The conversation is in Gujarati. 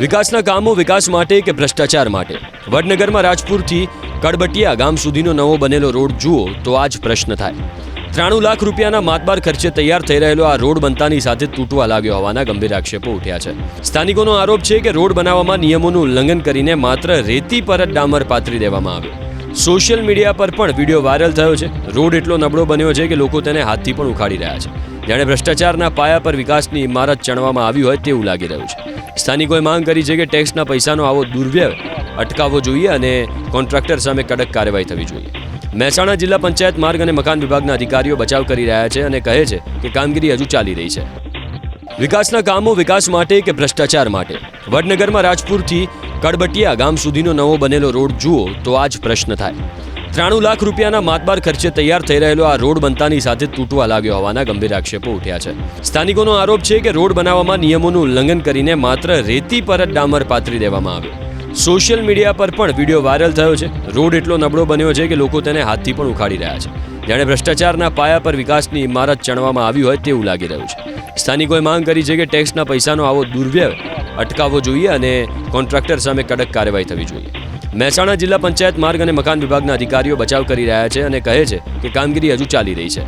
વિકાસના કામો વિકાસ માટે કે ભ્રષ્ટાચાર માટે? વડનગરમાં રાજપુરથી કડબટિયા ગામ સુધીનો નવો બનેલો રોડ જુઓ તો આ જ પ્રશ્ન થાય. 93 લાખ રૂપિયાના માતબાર ખર્ચે તૈયાર થઈ રહેલો આ રોડ બનતાની સાથે તૂટવા લાગ્યો હોવાના ગંભીર આક્ષેપો ઉઠ્યા છે. સ્થાનિકોનો આરોપ છે કે રોડ બનાવવામાં નિયમોનું ઉલ્લંઘન કરીને માત્ર રેતી પર જ ડામર પાથરી દેવામાં આવ્યો. સોશિયલ મીડિયા પર પણ વિડીયો વાયરલ થયો છે. રોડ એટલો નબળો બન્યો છે કે લોકો તેને હાથથી પણ ઉખાડી રહ્યા છે. જાણે ભ્રષ્ટાચારના પાયા પર વિકાસની ઇમારત ચણવામાં આવી હોય તેવું લાગી રહ્યું છે. સ્થાનિકોએ માંગ કરી છે કે ટેક્સના પૈસાનો આવો દુર્વ્યય અટકાવવો જોઈએ અને કોન્ટ્રાક્ટર સામે કડક કાર્યવાહી થવી જોઈએ. મહેસાણા જિલ્લા પંચાયત માર્ગ અને મકાન વિભાગના અધિકારીઓ બચાવ કરી રહ્યા છે અને કહે છે કે કામગીરી હજુ ચાલી રહી છે. વિકાસના કામો વિકાસ માટે કે ભ્રષ્ટાચાર માટે? વડનગરમાં રાજપુરથી કડબટિયા ગામ સુધીનો નવો બનેલો રોડ જુઓ તો આ જ પ્રશ્ન થાય. 93 લાખ રૂપિયાના માતબાર ખર્ચે તૈયાર થઈ રહેલો આ રોડ બનતાની સાથે તૂટવા લાગ્યો હોવાના ગંભીર આક્ષેપો ઉઠ્યા છે. સ્થાનિકોનો આરોપ છે કે રોડ બનાવવામાં નિયમોનું ઉલ્લંઘન કરીને માત્ર રેતી પર જ ડામર પાથરી દેવામાં આવ્યો. સોશિયલ મીડિયા પર પણ વિડીયો વાયરલ થયો છે. રોડ એટલો નબળો બન્યો છે કે લોકો તેને હાથથી પણ ઉખાડી રહ્યા છે. જાણે ભ્રષ્ટાચારના પાયા પર વિકાસની ઇમારત ચણવામાં આવી હોય તેવું લાગી રહ્યું છે. સ્થાનિકોએ માંગ કરી છે કે ટેક્સના પૈસાનો આવો દુર્વ્યય અટકાવવો જોઈએ અને કોન્ટ્રાક્ટર સામે કડક કાર્યવાહી થવી જોઈએ. મહેસાણા જિલ્લા પંચાયત માર્ગ અને મકાન વિભાગના અધિકારીઓ બચાવ કરી રહ્યા છે અને કહે છે કે કામગીરી હજુ ચાલી રહી છે.